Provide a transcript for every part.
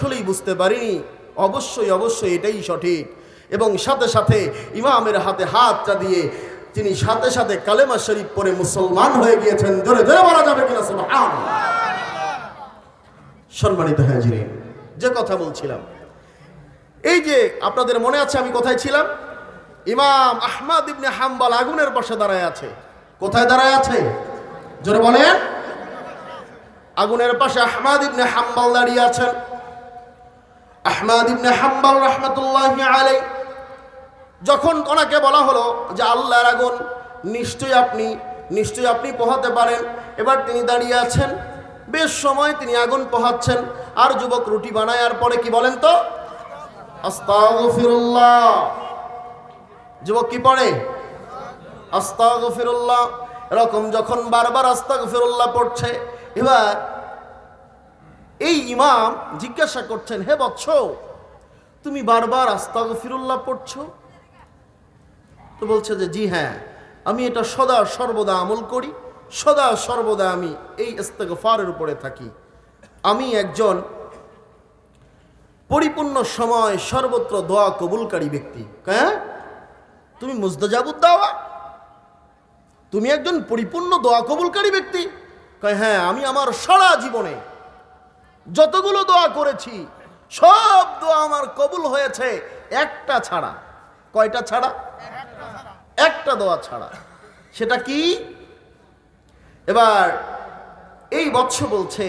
আসলেই বুঝতে পারিনি, অবশ্যই অবশ্যই এটাই সঠিক। এবং সাথে সাথে ইমামের হাতে হাতটা দিয়ে তিনি সাথে সাথে কালেমা শরীফ পড়ে মুসলমান হয়ে গিয়েছেন। জোরে জোরে বলা যাবে কিনা সুবহানাল্লাহ। সম্মানিত হাজিরিন, যে কথা বলছিলাম, এই যে আপনাদের মনে আছে আমি কোথায় ছিলাম? ইমাম আহমদ ইবনে হাম্বল আগুনের পাশে দাঁড়ায় আছে। কোথায় দাঁড়ায় আছে? জোরে বলেন। আগুনের পাশে আহমদ ইবনে হাম্বল দাঁড়িয়ে আছেন। আহমদ ইবনে হাম্বল রাহমাতুল্লাহি আলাইহি, যখন ওনাকে বলা হলো যে আল্লাহর আগুন, নিশ্চয়ই আপনি পোহাতে পারেন, এবার তিনি দাঁড়িয়ে আছেন। বেশ সময় তিনি আগুন পোহাচ্ছেন। আর যুবক রুটি বানায়, আর পরে কি বলেন তো? আস্তাগফিরুল্লাহ। যুবক কি পড়ে? আস্তাগফিরুল্লাহ। এরকম যখন বারবার আস্তাগফিরুল্লাহ পড়ছে, এবার এই ইমাম জিজ্ঞাসা করছেন, হে বৎস, তুমি বারবার আস্তাগফিরুল্লাহ পড়ছো? তো বলছে যে জি হ্যাঁ, আমি এটা সদা সর্বদা আমল করি, সদা সর্বদা আমি এই ইস্তেগফারের উপরে থাকি। আমি একজন পরিপূর্ণ সময় সর্বত্র দোয়া কবুলকারী ব্যক্তি। হ্যাঁ, তুমি মুস্তাজাবুদ দাওয়া, তুমি একজন পরিপূর্ণ দোয়া কবুলকারী ব্যক্তি? হ্যাঁ, আমি আমার সারা জীবনে যতগুলো দোয়া করেছি সব দোয়া আমার কবুল হয়েছে, একটা ছাড়া। কয়টা ছাড়া? একটা দোয়া ছাড়া। সেটা কি? এবার এই বৎস বলছে,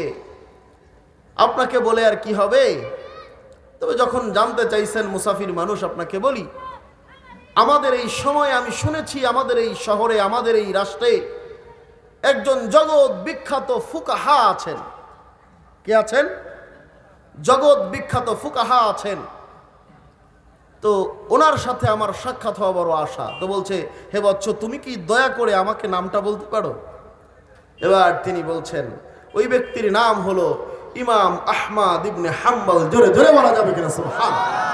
আপনাকে বলে আর কি হবে? তবে যখন জানতে চাইছেন মুসাফির মানুষ, আপনাকে বলি, আমাদের এই সময় আমি শুনেছি আমাদের এই শহরে, আমাদের এই রাষ্ট্রে একজন জগৎ বিখ্যাত ফুকাহা আছেন। কে আছেন? জগৎ বিখ্যাত ফুকাহা আছেন। তো ওনার সাথে আমার সাক্ষাৎ হওয়া বড় আশা। তো বলছে, হে বৎস, তুমি কি দয়া করে আমাকে নামটা বলতে পারো? এবার তিনি বলছেন, ওই ব্যক্তির নাম হলো ইমাম আহমদ ইবনে হাম্বল। জোরে জোরে বলা যাবে কিনা সুবহানাল্লাহ।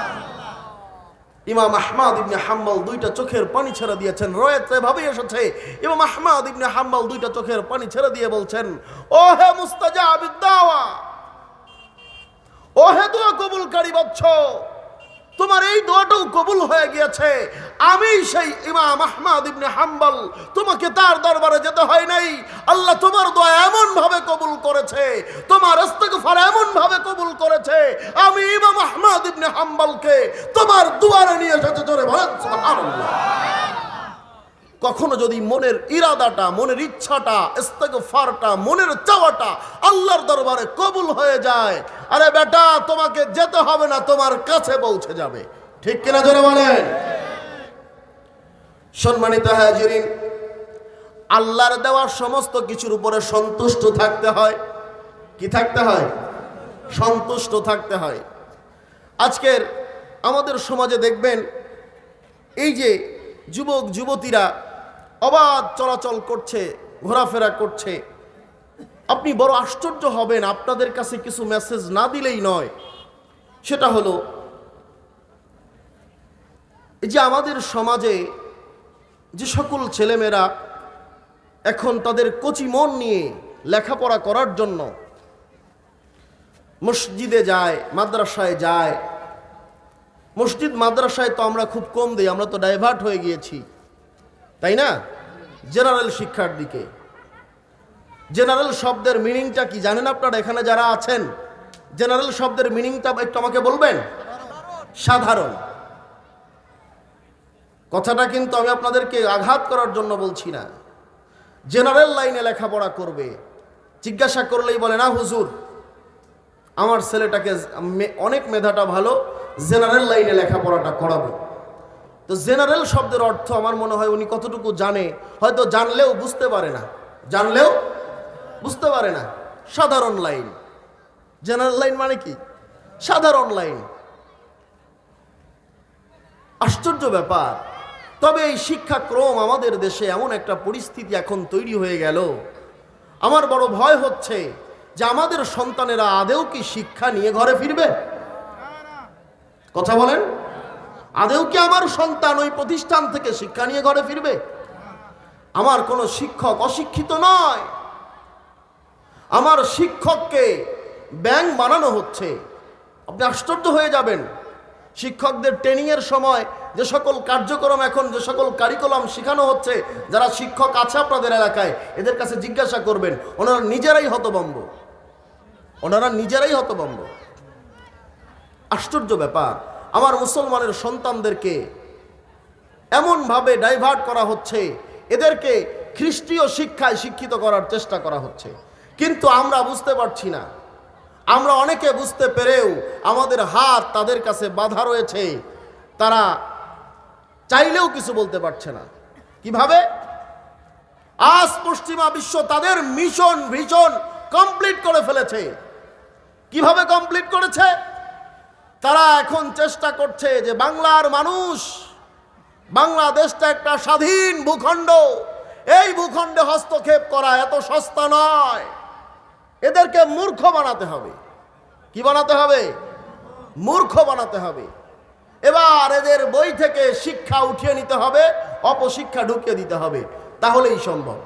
ইমাম আহমদ ইবনে হাম্বল দুইটা চোখের পানি ছেড়ে দিয়েছেন। রয়েতে ভাবে এসেছে, ইমাম আহমদ ইবনে হাম্বল দুইটা চোখের পানি ছেড়ে দিয়ে বলছেন, ও হে মুস্তাজাবিদ দাওয়া, ও হে দোয়া কবুলকারী বৎস, তোমার এই দোয়াটাও কবুল হয়ে গিয়েছে। আমি সেই ইমাম আহমদ ইবনে হাম্বল, তোমাকে তার দরবারে যেতে হয় নাই। আল্লাহ তোমার দোয়া এমন ভাবে কবুল করেছে, তোমার ইস্তিগফার এমন ভাবে কবুল করেছে, আমি ইমাম আহমদ ইবনে হাম্বলকে তোমার দুয়ারে নিয়ে এসেছি। জোরে বলেন সুবহানাল্লাহ। কখনো যদি মনের ইরাদাটা, মনের ইচ্ছাটা, ইস্তিগফারটা, মনের চাওয়াটা আল্লাহর দরবারে কবুল হয়ে যায়, আরে বেটা, তোমাকে যেতে হবে না, তোমার কাছে পৌঁছে যাবে। ঠিক কিনা জোরে বলেন। সম্মানিত হাজিরিন, আল্লাহর দেওয়া সমস্ত কিছুর উপরে সন্তুষ্ট থাকতে হয়। কি থাকতে হয়? সন্তুষ্ট থাকতে হয়। আজকের আমাদের সমাজে দেখবেন, এই যে যুবক যুবতীরা অবাধ চলাচল করছে, ঘোরাফেরা করছে, আপনি বড় আশ্চর্য হবেন, আপনাদের কাছে কিছু মেসেজ না দিলেই নয়। সেটা হলো, এই যে আমাদের সমাজে যে সকল ছেলেমেয়েরা এখন তাদের কচি মন নিয়ে লেখাপড়া করার জন্য মসজিদে যায়, মাদ্রাসায় যায়। মসজিদ মাদ্রাসায় তো আমরা খুব কম দিই, আমরা তো ডাইভার্ট হয়ে গিয়েছি, তাই না? জেনারেল শিক্ষার দিকে। জেনারেল শব্দের মিনিংটা কি জানেন আপনারা? এখানে যারা আছেন, জেনারেল শব্দের মিনিংটা একটু আমাকে বলবেন। সাধারণ। কথাটা কিন্তু আমি আপনাদেরকে আঘাত করার জন্য বলছি না। জেনারেল লাইনে লেখাপড়া করবে, জিজ্ঞাসা করলেই বলে, না হুজুর, আমার ছেলেটাকে অনেক মেধাটা ভালো, জেনারেল লাইনে লেখাপড়াটা করাবো। তো জেনারেল শব্দের অর্থ আমার মনে হয় উনি কতটুকু জানে, হয়তো জানলেও বুঝতে পারে না, জানলেও বুঝতে পারে না। সাধারণ লাইন। জেনারেল লাইন মানে কি? সাধারণ লাইন। আশ্চর্য ব্যাপার। তবে এই শিক্ষাক্রম আমাদের দেশে এমন একটা পরিস্থিতি এখন তৈরি হয়ে গেল, আমার বড় ভয় হচ্ছে যে আমাদের সন্তানেরা আদেও কি শিক্ষা নিয়ে ঘরে ফিরবে? কথা বলেন। আদেও কি আমার সন্তান ওই প্রতিষ্ঠান থেকে শিক্ষা নিয়ে ঘরে ফিরবে? আমার কোনো শিক্ষক অশিক্ষিত নয়, আমার শিক্ষককে ব্যাঙ বানানো হচ্ছে, আপনি আশ্চর্য হয়ে যাবেন। শিক্ষকদের ট্রেনিংয়ের সময় যে সকল কার্যক্রম, এখন যে সকল কারিকুলাম শেখানো হচ্ছে, যারা শিক্ষক আছে আপনাদের এলাকায়, এদের কাছে জিজ্ঞাসা করবেন, ওনারা নিজেরাই হতভম্ব। আশ্চর্য ব্যাপার, আমার মুসলমানের সন্তানদেরকে এমনভাবে ডাইভার্ট করা হচ্ছে, এদেরকে খ্রিস্টীয় শিক্ষায় শিক্ষিত করার চেষ্টা করা হচ্ছে, কিন্তু আমরা বুঝতে পারছি না। আমরা অনেকে বুঝতে পেরেও আমাদের হাত তাদের কাছে বাঁধা রয়েছে, তারা চাইলেও কিছু বলতে পারছে না। কিভাবে? আজ পশ্চিমা বিশ্ব তাদের ভিশন কমপ্লিট করে ফেলেছে। কিভাবে কমপ্লিট করেছে? তারা এখন চেষ্টা করছে যে বাংলার মানুষ, বাংলাদেশটা একটা স্বাধীন ভূখণ্ড, এই ভূখণ্ডে হস্তক্ষেপ করা এত সস্তা নয়। এদেরকে মূর্খ বানাতে হবে। কি বানাতে হবে? মূর্খ বানাতে হবে। এবার এদের বই থেকে শিক্ষা উঠিয়ে নিতে হবে, অপশিক্ষা ঢুকিয়ে দিতে হবে, তাহলেই সম্ভব।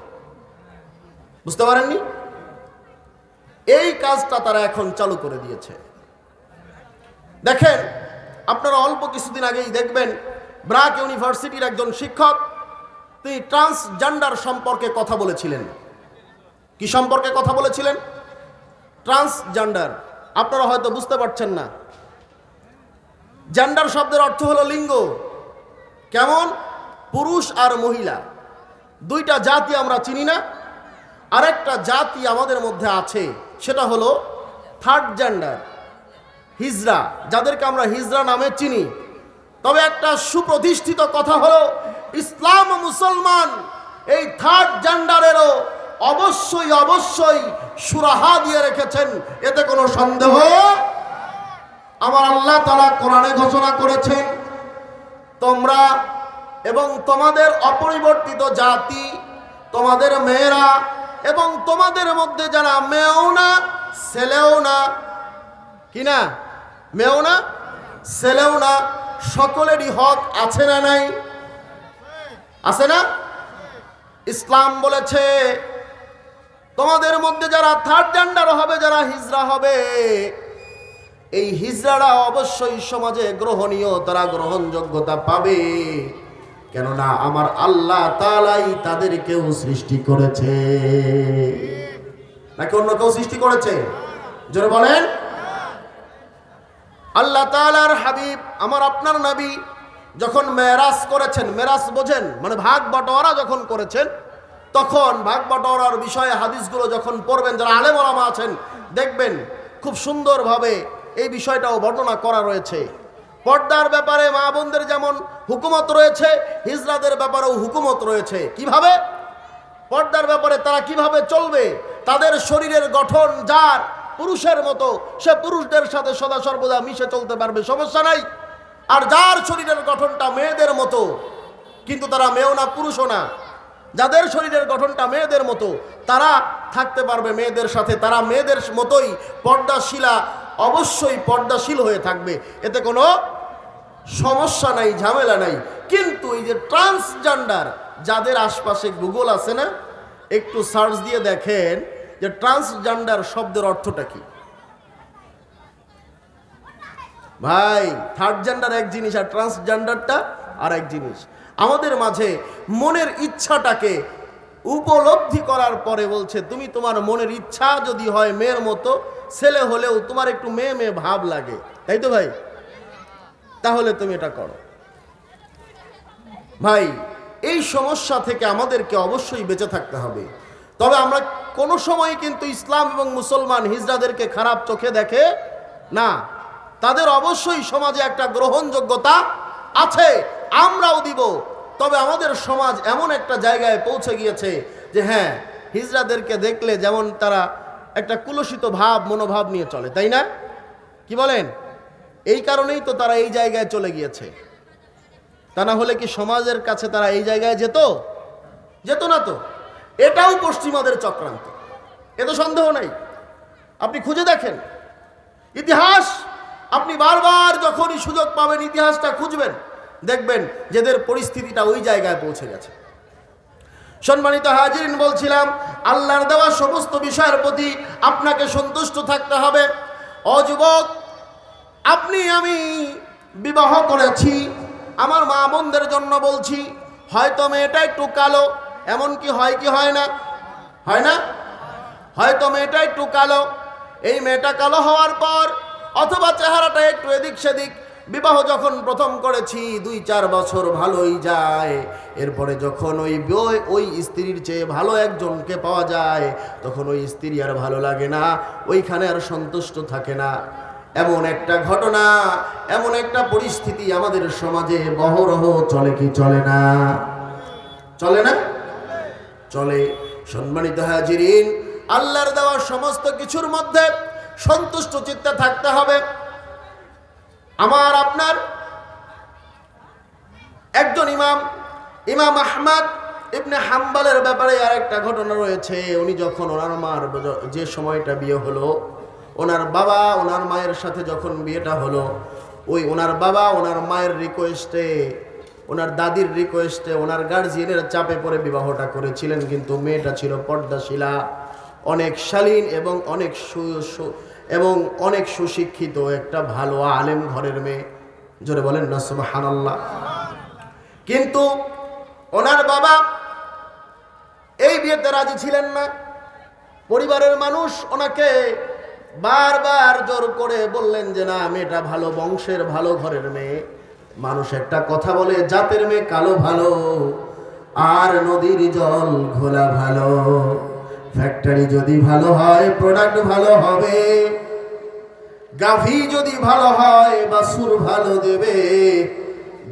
বুঝতে পারেননি? এই কাজটা তারা এখন চালু করে দিয়েছে। দেখেন, আপনারা অল্প কিছুদিন আগেই দেখবেন, ব্র্যাক ইউনিভার্সিটির একজন শিক্ষক, তিনি ট্রান্সজেন্ডার সম্পর্কে কথা বলেছিলেন। কি সম্পর্কে কথা বলেছিলেন? ট্রান্সজেন্ডার। আপনারা হয়তো বুঝতে পারছেন না। জেন্ডার শব্দের অর্থ হলো লিঙ্গ। কেমন? পুরুষ আর মহিলা, দুইটা জাতি আমরা চিনি না? আরেকটা জাতি আমাদের মধ্যে আছে, সেটা হলো থার্ড জেন্ডার, হিজড়া, যাদেরকে আমরা হিজড়া নামে চিনি। তবে একটা সুপ্রতিষ্ঠিত কথা হলো, ইসলাম ও মুসলমান এই থার্ড জেন্ডারেরও অবশ্যই সুরাহা দিয়ে রেখেছেন, এতে কোনো সন্দেহ। আমার আল্লাহ তাআলা কোরআনে ঘোষণা করেছেন, তোমরা এবং তোমাদের অপরিবর্তিত জাতি, তোমাদের মেয়েরা এবং তোমাদের মধ্যে যারা মেয়েও না ছেলেও না, কি না, মেয়েও না ছেলেও না, সকলেরই হক আছে না নাই? আছে না? ইসলাম বলেছে তোমাদের মধ্যে যারা থার্ড জেন্ডার হবে, যারা হিজড়া হবে, এই হিজড়ারা অবশ্যই সমাজে গ্রহণীয়, তারা গ্রহণযোগ্যতা পাবে। কেননা আমার আল্লাহ তাআলাই তাদেরকেও সৃষ্টি করেছে। নাকি অন্য কেউ সৃষ্টি করেছে? জোরে বলেন। আল্লাহ তাআলার হাবিব, আমার আপনার নবী, যখন মেরাজ করেছেন, মেরাজ বোঝেন মানে ভাগ বাটোয়ারা যখন করেছেন, তখন ভাগ বাটোয়ারার বিষয়ে হাদিসগুলো যখন পড়বেন, যারা আলেম ওলামা আছেন, দেখবেন খুব সুন্দরভাবে এই বিষয়টাও বর্ণনা করা রয়েছে। পর্দার ব্যাপারে মা বোনদের যেমন হুকুমত রয়েছে, হিজড়াদের ব্যাপারেও হুকুমত রয়েছে। কিভাবে? পর্দার ব্যাপারে তারা কিভাবে চলবে, তাদের শরীরের গঠন যার পুরুষের মতো, সে পুরুষদের সাথে সদা সর্বদা মিশে চলতে পারবে, সমস্যা নাই। আর যার শরীরের গঠনটা মেয়েদের মতো, কিন্তু তারা মেয়েও না পুরুষও না, যাদের শরীরের গঠনটা মেয়েদের মতো, তারা থাকতে পারবে মেয়েদের সাথে, তারা মেয়েদের মতোই পর্দাশীলা, অবশ্যই পর্দাশীল হয়ে থাকবে, এতে কোনো সমস্যা নাই, ঝামেলা নাই। কিন্তু এই যে ট্রান্সজেন্ডার, যাদের আশপাশে গুগল আছে না, একটু সার্চ দিয়ে দেখেন যে ট্রান্সজেন্ডার শব্দের অর্থটা কি। ভাই, থার্ড জেন্ডার এক জিনিস আর ট্রান্সজেন্ডারটা আর এক জিনিস। আমাদের মাঝে মনের ইচ্ছাটাকে উপলব্ধি করার পরে বলছে, তুমি তোমার মনের ইচ্ছা যদি হয় মেয়ের মতো, ছেলে হলেও তোমার একটু মেয়ে মেয়ে ভাব লাগে, তাই তো ভাই, তাহলে তুমি এটা করো। ভাই, এই সমস্যা থেকে আমাদেরকে অবশ্যই বেঁচে থাকতে হবে। তবে আমরা কোনো সময় কিন্তু ইসলাম এবং মুসলমান হিজড়াদেরকে খারাপ চোখে দেখে না। তাদের অবশ্যই সমাজে একটা গ্রহণযোগ্যতা আছে, আমরাও দিব। তবে আমাদের সমাজ এমন একটা জায়গায় পৌঁছে গিয়েছে যে হ্যাঁ, হিজড়াদেরকে দেখলে যেমন তারা একটা কুলসিত ভাব, মনোভাব নিয়ে চলে, তাই না? কি বলেন? এই কারণেই তো তারা এই জায়গায় চলে গিয়েছে। তা না হলে কি সমাজের কাছে তারা এই জায়গায় যেত না তো। এটাও পশ্চিমাদের চক্রান্ত, এ তো সন্দেহ নাই। আপনি খুঁজে দেখেন ইতিহাস, আপনি বারবার যখনই সুযোগ পাবেন ইতিহাসটা খুঁজবেন, দেখবেন যেদের পরিস্থিতিটা ওই জায়গায় পৌঁছে গেছে। সম্মানিত হাজিরিন, বলছিলাম আল্লাহর দেওয়া সমস্ত বিষয়ের প্রতি আপনাকে সন্তুষ্ট থাকতে হবে। ও যুবক, আপনি আমি বিবাহ করেছি, আমার মা বোনদের জন্য বলছি, হয়তো মেয়েটা একটু কালো, এমন কি হয় কি হয় না? হয় না? হয়তো মেয়েটা একটু কালো, এই মেয়েটা কালো হওয়ার পর অথবা চেহারাটা একটু এদিক সেদিক, বিবাহ যখন প্রথম করেছি 2-4 বছর ভালোই যায়, এরপরে যখন ওই স্ত্রীর চেয়ে ভালো একজনকে পাওয়া যায়, তখন ওই স্ত্রী আর ভালো লাগে না, ওইখানে আর সন্তুষ্ট থাকে না। এমন একটা ঘটনা, এমন একটা পরিস্থিতি আমাদের সমাজে বহরহ চলে কি চলে না? চলে না? চলে। সম্মানিত হাজিরিন, আল্লাহর দেওয়া সমস্ত কিছুর মধ্যে সন্তুষ্ট চিত্তে থাকতে হবে। আমার আপনার একজন ইমাম আহমদ ইবনে হাম্বলের ব্যাপারে আর একটা ঘটনা রয়েছে। উনি যখন ওনার মার যে সময়টা বিয়ে হলো, ওনার বাবা ওনার মায়ের সাথে যখন বিয়েটা হলো, ওনার বাবা ওনার মায়ের রিকোয়েস্টে, ওনার দাদির রিকোয়েস্টে, ওনার গার্জিয়ানের চাপে পড়ে বিবাহটা করেছিলেন। কিন্তু মেয়েটা ছিল পর্দাশীলা, অনেক শালীন এবং অনেক সুশিক্ষিত, একটা ভালো আলেম ঘরের মেয়ে। জোরে বলেন না সুবহানাল্লাহ। কিন্তু ওনার বাবা এই বিয়েতে রাজি ছিলেন না। পরিবারের মানুষ ওনাকে বারবার জোর করে বললেন যে না, মেয়েটা ভালো বংশের, ভালো ঘরের মেয়ে। মানুষ একটা কথা বলে, জাতের মেয়ে কালো ভালো আর নদীর জল ঘোলা ভালো। ফ্যাক্টরি যদি ভালো হয় প্রোডাক্ট ভালো হবে, গাভী যদি ভালো হয় বাছুর ভালো দেবে,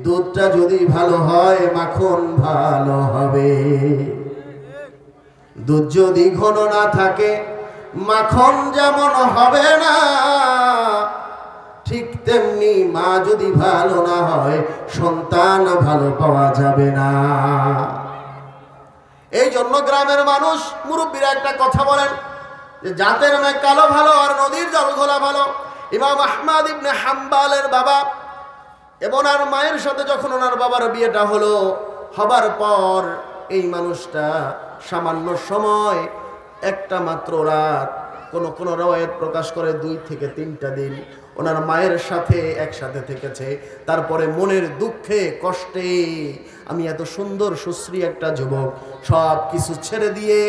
দুধটা যদি ভালো হয় মাখন ভালো হবে। দুধ যদি ঘন না থাকে মাখন যেমন হবে না, ঠিক তেমনি মা যদি ভালো না হয় সন্তান ভালো পাওয়া যাবে না। এই জন্য গ্রামের মানুষ, মুরব্বীরা একটা কথা বলেন যে জাতের মেয়ে কালো ভালো আর নদীর জল ঘোলা ভালো। ইমাম আহমদ ইবনে হাম্বলের বাবা এবং আর মায়ের সাথে যখন ওনার বাবার বিয়েটা হলো, হবার পর এই মানুষটা সামান্য সময়, একটা মাত্র রাত, কোন রওয়ায়াত প্রকাশ করে 2 থেকে 3টা দিন ওনার মায়ের সাথে একসাথে থেকেছে। তারপরে মনের দুঃখে কষ্টে, আমি এত সুন্দর সুশ্রী একটা যুবক, সব কিছু ছেড়ে দিয়ে,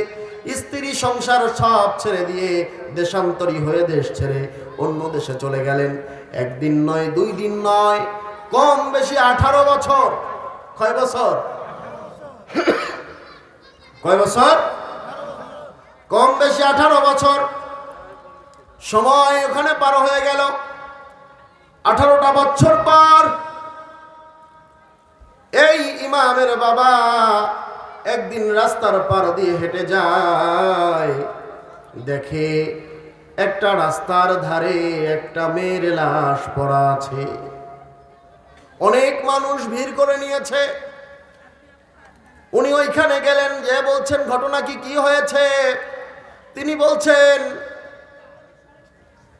স্ত্রী সংসার সব ছেড়ে দিয়ে দেশান্তরী হয়ে দেশ ছেড়ে অন্য দেশে চলে গেলেন। 1 দিন নয়, 2 দিন নয়, কম বেশি 18 বছর। কয় বছর? কয় বছর? কম বেশি 18 বছর সময় ওখানে পার হয়ে গেল। 18টা বছর পর এই ইমামের বাবা একদিন রাস্তার পার দিয়ে হেঁটে যায়, দেখে একটা রাস্তার ধারে একটা মেয়ের লাশ পড়া আছে। অনেক মানুষ ভিড় করে নিয়েছে। উনি ওইখানে গেলেন, যে বলছেন ঘটনা কি হয়েছে। তিনি বলছেন,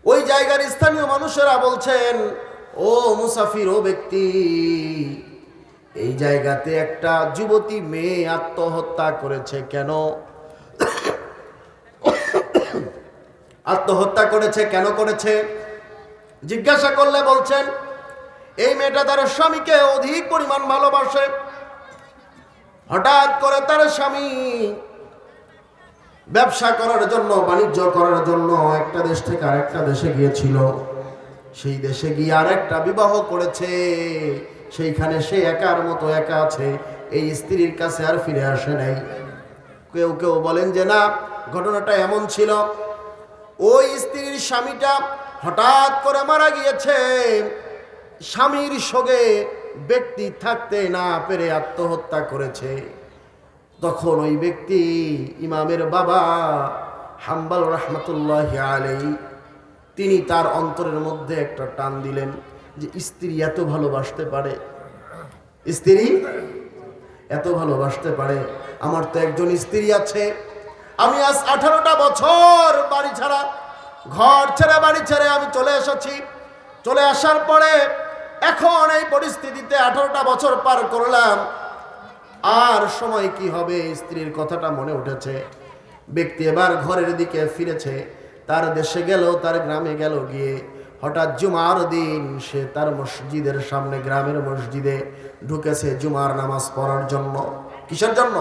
ওই জায়গার স্থানীয় মানুষেরা বলছেন, ও মুসাফির, ও ব্যক্তি, এই জায়গাতে একটা যুবতী মেয়ে আত্মহত্যা করেছে। কেন আত্মহত্যা করেছে, কেন করেছে জিজ্ঞাসা করলে বলছেন, এই মেয়েটা তার স্বামীকে অধিক পরিমাণ ভালোবাসে। হঠাৎ করে তার স্বামী ব্যবসা করার জন্য, বাণিজ্য করার জন্য একটা দেশ থেকে আরেকটা দেশে গিয়েছিল। সেই দেশে গিয়ে আরেকটা বিবাহ করেছে। সেইখানে সে একার মতো একা আছে, এই স্ত্রীর কাছে আর ফিরে আসে নাই। কেউ কেউ বলেন যে না, ঘটনাটা এমন ছিল, ওই স্ত্রীর স্বামীটা হঠাৎ করে মারা গিয়েছে। স্বামীর সঙ্গে ব্যক্তি থাকতে না পেরে আত্মহত্যা করেছে। তখন ওই ব্যক্তি, ইমামের বাবা হাম্বল রহমতুল্লাহি আলাইহি, তিনি তার অন্তরের মধ্যে একটা টান দিলেন যে স্ত্রী এত ভালোবাসতে পারে, স্ত্রী এত ভালোবাসতে পারে। আমার তো একজন স্ত্রী আছে, আমি আজ 18টা বছর বাড়ি ছাড়া, ঘর ছেড়ে, বাড়ি ছেড়ে আমি চলে এসেছি। চলে আসার পরে এখন এই পরিস্থিতিতে 18টা বছর পার করলাম, আর সময় কি হবে, স্ত্রীর কথাটা মনে উঠেছে। ব্যক্তি এবার ঘরের দিকে ফিরেছে, তার দেশে গেল, তার গ্রামে গেল, গিয়ে হঠাৎ জুমার দিন সে তার মসজিদের সামনে গ্রামের মসজিদে ঢুকেছে জুমার নামাজ পড়ার জন্য। কিসের জন্য?